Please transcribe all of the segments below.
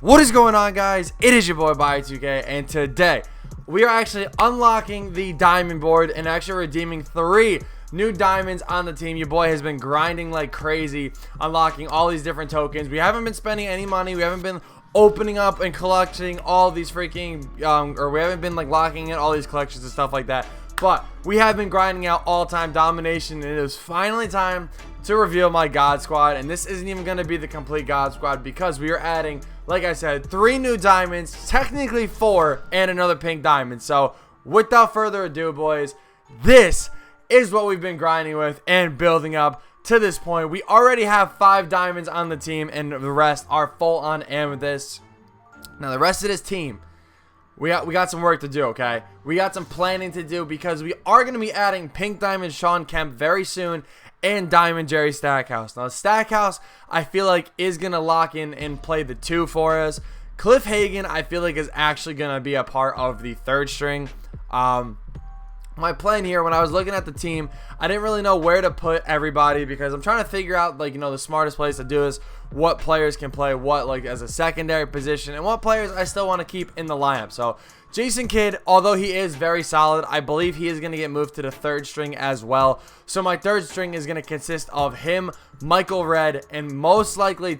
What is going on, guys? It is your boy Bio2K, and today we are actually unlocking the diamond board and actually redeeming 3 new diamonds on the team. Your boy has been grinding like crazy, unlocking all these different tokens. We haven't been spending any money. We haven't been opening up and collecting all these freaking or we haven't been like locking in all these collections and stuff like that, but we have been grinding out all-time domination, and it is finally time to reveal my god squad. And this isn't even going to be the complete god squad because we are adding, like I said, 3 new diamonds, technically 4, and another pink diamond. So without further ado, boys, this is what we've been grinding with and building up to this point. We already have 5 diamonds on the team, and the rest are full on amethyst. Now the rest of this team, we got some work to do, okay? We got some planning to do because we are going to be adding pink diamond Sean Kemp very soon and diamond Jerry Stackhouse. Now Stackhouse, I feel like, is going to lock in and play the 2 for us. Cliff Hagan, I feel like, is actually going to be a part of the 3rd string. My plan here, when I was looking at the team, I didn't really know where to put everybody because I'm trying to figure out, like, you know, the smartest place to do this, what players can play what, like, as a secondary position, and what players I still want to keep in the lineup. So Jason Kidd, although he is very solid, I believe he is going to get moved to the 3rd string as well. So my 3rd string is going to consist of him, Michael Red, and most likely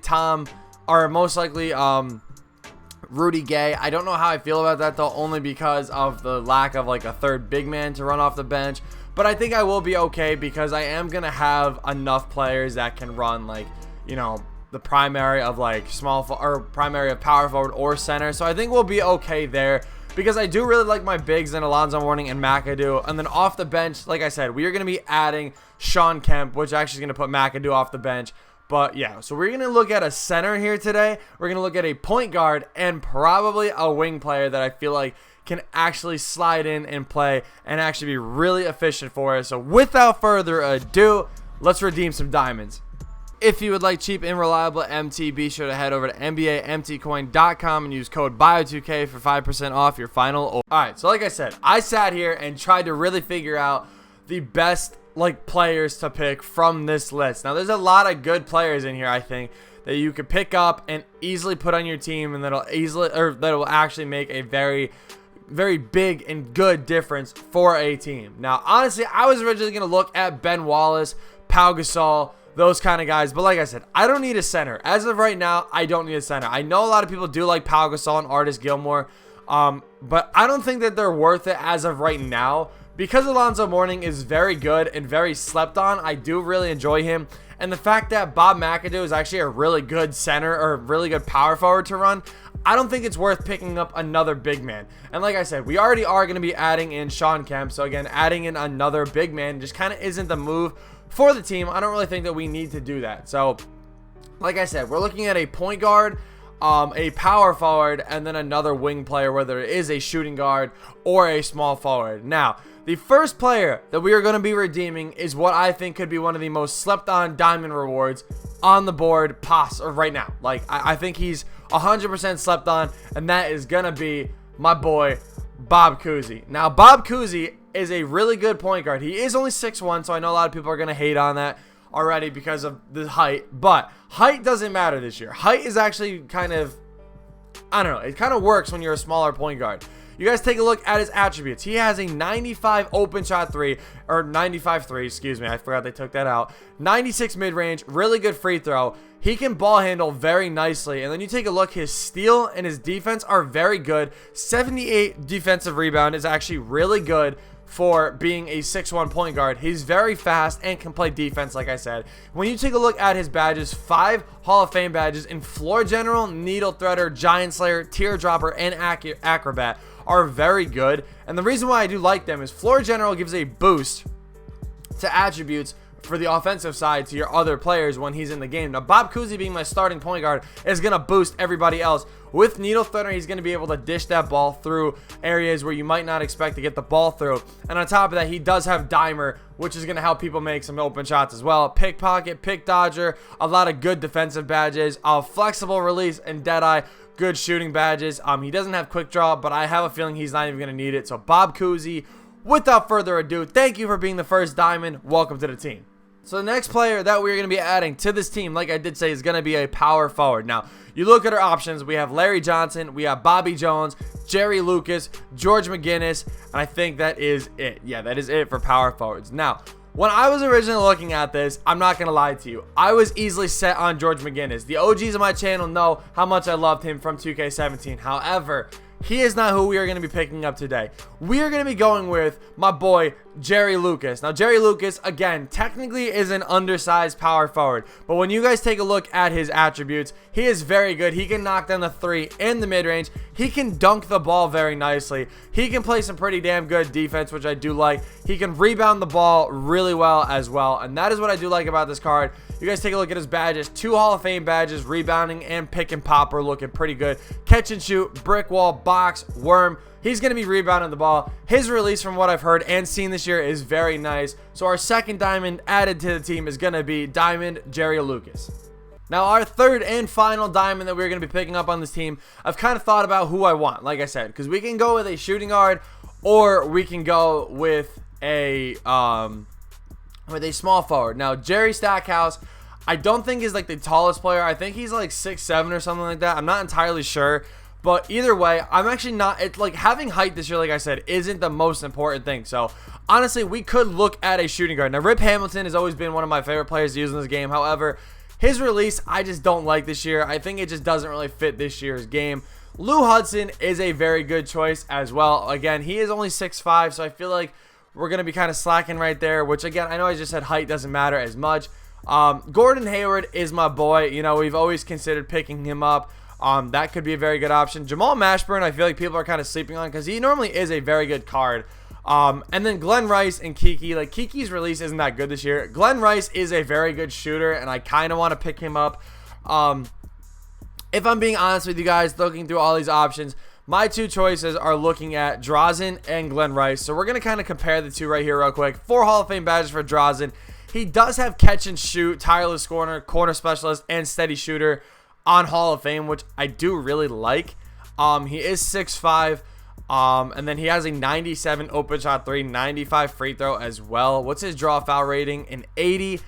Rudy Gay. I don't know how I feel about that though, only because of the lack of like a 3rd big man to run off the bench. But I think I will be okay because I am gonna have enough players that can run, like, you know, the primary of like primary of power forward or center. So I think we'll be okay there because I do really like my bigs in Alonzo Mourning and McAdoo. And then off the bench, like I said, we are gonna be adding Sean Kemp, which actually is gonna put McAdoo off the bench. But yeah, so we're going to look at a center here today. We're going to look at a point guard and probably a wing player that I feel like can actually slide in and play and actually be really efficient for us. So without further ado, let's redeem some diamonds. If you would like cheap and reliable MT, be sure to head over to NBAMTcoin.com and use code BIO2K for 5% off your final order. Alright, so like I said, I sat here and tried to really figure out the best players to pick from this list. Now there's a lot of good players in here, I think, that you could pick up and easily put on your team, and that'll actually make a very big and good difference for a team. Now honestly, I was originally going to look at Ben Wallace, Pau Gasol, those kind of guys, but like I said, I don't need a center. As of right now, I don't need a center. I know a lot of people do like Pau Gasol and Artis Gilmore, but I don't think that they're worth it as of right now. Because Alonzo Mourning is very good and very slept on, I do really enjoy him. And the fact that Bob McAdoo is actually a really good center or really good power forward to run, I don't think it's worth picking up another big man. And like I said, we already are going to be adding in Sean Kemp. So again, adding in another big man just kind of isn't the move for the team. I don't really think that we need to do that. So like I said, we're looking at a point guard, a power forward, and then another wing player, whether it is a shooting guard or a small forward. Now, the first player that we are going to be redeeming is what I think could be one of the most slept on diamond rewards on the board right now. Like, I think he's 100% slept on, and that is going to be my boy Bob Cousy. Now, Bob Cousy is a really good point guard. He is only 6'1", so I know a lot of people are going to hate on that already because of the height, but height doesn't matter this year. Height is actually kind of, I don't know, it kind of works when you're a smaller point guard. You guys take a look at his attributes. He has a 95 open shot 3, or 95 3, excuse me, I forgot they took that out. 96 mid-range, really good free throw. He can ball handle very nicely. And then you take a look, his steal and his defense are very good. 78 defensive rebound is actually really good for being a 6'1" point guard. He's very fast and can play defense, like I said. When you take a look at his badges, 5 Hall of Fame badges in Floor General, Needle Threader, Giant Slayer, Teardropper, and Acrobat are very good. And the reason why I do like them is Floor General gives a boost to attributes for the offensive side to your other players when he's in the game. Now, Bob Cousy, being my starting point guard, is going to boost everybody else. With Needle Threader, he's going to be able to dish that ball through areas where you might not expect to get the ball through. And on top of that, he does have Dimer, which is going to help people make some open shots as well. Pickpocket, Pick Dodger, a lot of good defensive badges. Flexible Release and Deadeye, good shooting badges. He doesn't have Quick Draw, but I have a feeling he's not even going to need it. So Bob Cousy, without further ado, thank you for being the first diamond. Welcome to the team. So the next player that we're going to be adding to this team, like I did say, is going to be a power forward. Now, you look at our options. We have Larry Johnson, we have Bobby Jones, Jerry Lucas, George McGinnis, and I think that is it. Yeah, that is it for power forwards. Now, when I was originally looking at this, I'm not going to lie to you, I was easily set on George McGinnis. The OGs of my channel know how much I loved him from 2K17. However, he is not who we are going to be picking up today. We are going to be going with my boy, Jerry Lucas. Now, Jerry Lucas, again, technically is an undersized power forward. But when you guys take a look at his attributes, he is very good. He can knock down the three in the mid-range. He can dunk the ball very nicely. He can play some pretty damn good defense, which I do like. He can rebound the ball really well as well. And that is what I do like about this card. You guys take a look at his badges. 2 Hall of Fame badges, rebounding and pick and pop are looking pretty good. Catch and shoot, brick wall, box, worm. He's going to be rebounding the ball. His release, from what I've heard and seen this year, is very nice. So our second diamond added to the team is going to be Diamond Jerry Lucas. Now, our third and final diamond that we're going to be picking up on this team, I've kind of thought about who I want, like I said, because we can go with a shooting guard or we can go with a small forward. Now, Jerry Stackhouse, I don't think is like the tallest player. I think he's like 6'7" or something like that. I'm not entirely sure. But either way, I'm actually not, it's like having height this year, like I said, isn't the most important thing. So honestly, we could look at a shooting guard. Now, Rip Hamilton has always been one of my favorite players to use in this game. However, his release, I just don't like this year. I think it just doesn't really fit this year's game. Lou Hudson is a very good choice as well. Again, he is only 6'5", so I feel like we're going to be kind of slacking right there, which again, I know I just said height doesn't matter as much. Gordon Hayward is my boy. You know, we've always considered picking him up. That could be a very good option. Jamal Mashburn, I feel like people are kind of sleeping on because he normally is a very good card. And then Glenn Rice and Kiki. Like, Kiki's release isn't that good this year. Glenn Rice is a very good shooter, and I kind of want to pick him up. If I'm being honest with you guys, looking through all these options, my two choices are looking at Drazen and Glenn Rice. So we're going to kind of compare the two right here real quick. 4 Hall of Fame badges for Drazen. He does have catch and shoot, tireless corner specialist, and steady shooter on Hall of Fame, which I do really like. He is 6'5", and then he has a 97 open shot 3, 95 free throw as well. What's his draw foul rating? An 80.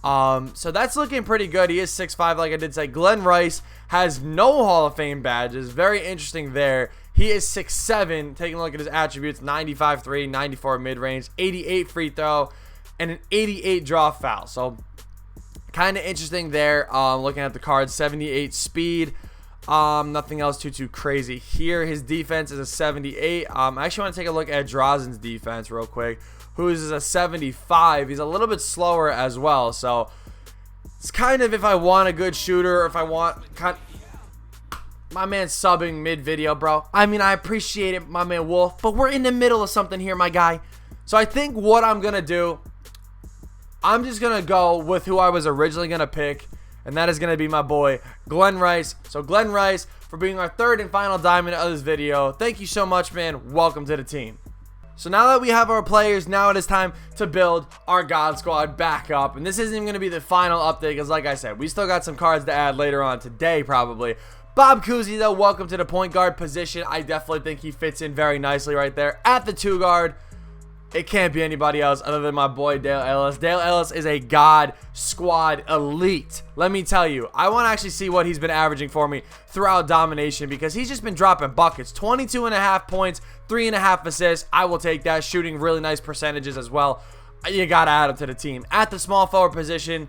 So that's looking pretty good. He is 6'5", like I did say. Glenn Rice has no Hall of Fame badges. Very interesting there. He is 6'7", taking a look at his attributes, 95 3, 94 mid-range, 88 free throw, and an 88 draw foul. So kind of interesting there. Looking at the card, 78 speed. Nothing else too crazy here. His defense is a 78. I actually want to take a look at Drazen's defense real quick, who is a 75. He's a little bit slower as well. So it's kind of if I want a good shooter, or if I want my man subbing mid-video, bro. I mean, I appreciate it, my man Wolf, but we're in the middle of something here, my guy. So I think what I'm going to do, I'm just going to go with who I was originally going to pick, and that is going to be my boy, Glenn Rice. So Glenn Rice, for being our third and final diamond of this video, thank you so much, man. Welcome to the team. So now that we have our players, now it is time to build our God Squad back up. And this isn't even going to be the final update because, like I said, we still got some cards to add later on today probably. Bob Cousy, though, welcome to the point guard position. I definitely think he fits in very nicely right there. At the 2 guard, it can't be anybody else other than my boy Dale Ellis. Dale Ellis is a God Squad elite. Let me tell you, I want to actually see what he's been averaging for me throughout domination because he's just been dropping buckets. 22.5 points, 3.5 assists. I will take that. Shooting really nice percentages as well. You got to add him to the team. At the small forward position,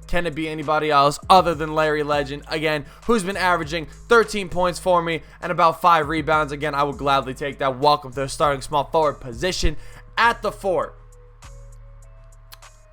can it be anybody else other than Larry Legend, again, who's been averaging 13 points for me and about 5 rebounds. Again, I would gladly take that. Welcome to the starting small forward position. At the 4,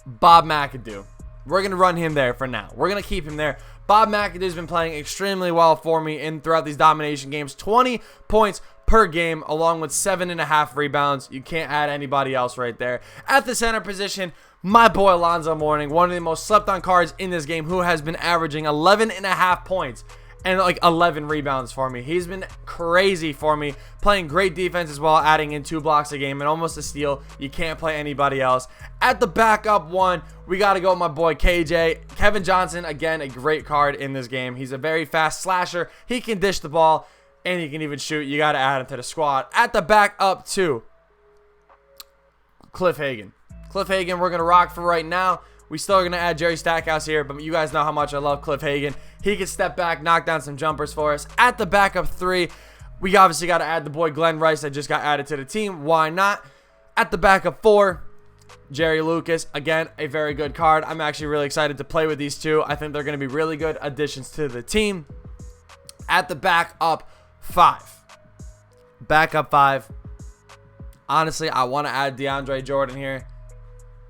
Bob McAdoo. We're going to run him there for now. We're going to keep him there. Bob McAdoo's been playing extremely well for me throughout these domination games. 20 points per game along with 7.5 rebounds. You can't add anybody else right there. At the center position, my boy Alonzo Mourning, one of the most slept on cards in this game, who has been averaging 11.5 points and like 11 rebounds for me. He's been crazy for me, playing great defense as well, adding in 2 blocks a game and almost a steal. You can't play anybody else. At the backup 1, we got to go with my boy KJ. Kevin Johnson, again, a great card in this game. He's a very fast slasher. He can dish the ball and he can even shoot. You got to add him to the squad. At the backup 2, Cliff Hagan. Cliff Hagan, we're going to rock for right now. We still are going to add Jerry Stackhouse here, but you guys know how much I love Cliff Hagan. He can step back, knock down some jumpers for us. At the backup 3, we obviously got to add the boy Glenn Rice that just got added to the team. Why not? At the backup 4, Jerry Lucas. Again, a very good card. I'm actually really excited to play with these two. I think they're going to be really good additions to the team. At the backup 5. Backup 5. Honestly, I want to add DeAndre Jordan here,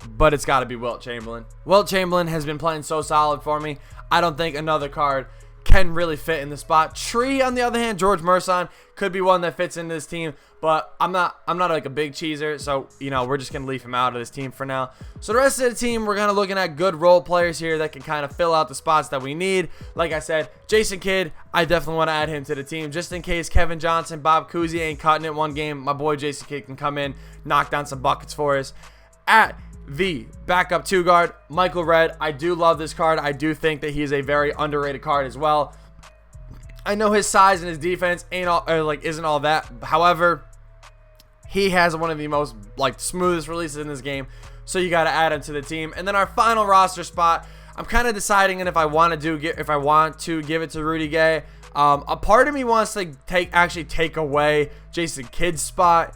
but it's got to be Wilt Chamberlain. Wilt Chamberlain has been playing so solid for me. I don't think another card can really fit in the spot. Tree, on the other hand, George Merson could be one that fits in this team, but I'm not like a big cheeser, so you know, we're just gonna leave him out of this team for now. So the rest of the team, we're gonna looking at good role players here that can kind of fill out the spots that we need. Like I said, Jason Kidd, I definitely want to add him to the team just in case Kevin Johnson, Bob Cousy ain't cutting it one game. My boy Jason Kidd can come in, knock down some buckets for us. At the backup 2 guard, Michael Redd. I do love this card. I do think that he's a very underrated card as well. I know his size and his defense isn't all that. However, he has one of the most smoothest releases in this game, so you got to add him to the team. And then our final roster spot, I'm kind of deciding if I want to give it to Rudy Gay. A part of me wants to take away Jason Kidd's spot.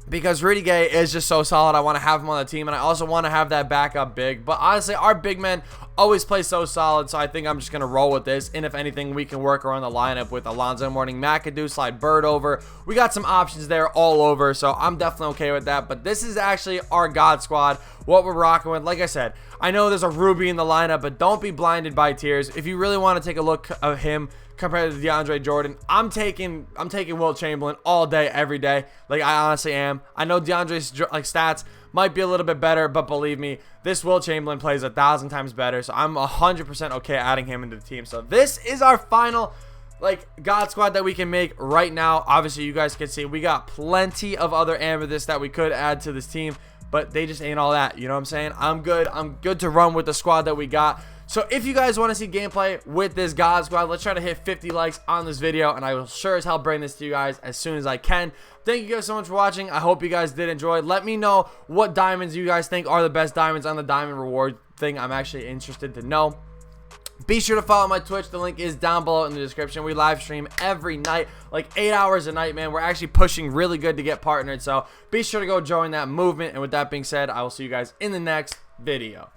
Because Rudy Gay is just so solid. I want to have him on the team, and I also want to have that backup big. But honestly, our big men always play so solid, so I think I'm just going to roll with this. And if anything, we can work around the lineup with Alonzo Mourning, McAdoo, slide Bird over. We got some options there all over, so I'm definitely okay with that. But this is actually our God Squad, what we're rocking with. Like I said, I know there's a Ruby in the lineup, but don't be blinded by tiers. If you really want to take a look at him compared to DeAndre Jordan, I'm taking Wilt Chamberlain all day, every day. Like, I honestly am. I know DeAndre's stats might be a little bit better, but believe me, this Wilt Chamberlain plays 1,000 times better. So I'm 100% okay adding him into the team. So this is our final God Squad that we can make right now. Obviously, you guys can see we got plenty of other amethysts that we could add to this team, but they just ain't all that. You know what I'm saying? I'm good to run with the squad that we got. So if you guys want to see gameplay with this God Squad, let's try to hit 50 likes on this video, and I will sure as hell bring this to you guys as soon as I can. Thank you guys so much for watching. I hope you guys did enjoy. Let me know what diamonds you guys think are the best diamonds on the diamond reward thing. I'm actually interested to know. Be sure to follow my Twitch. The link is down below in the description. We live stream every night, like 8 hours a night, man. We're actually pushing really good to get partnered, so be sure to go join that movement. And with that being said, I will see you guys in the next video.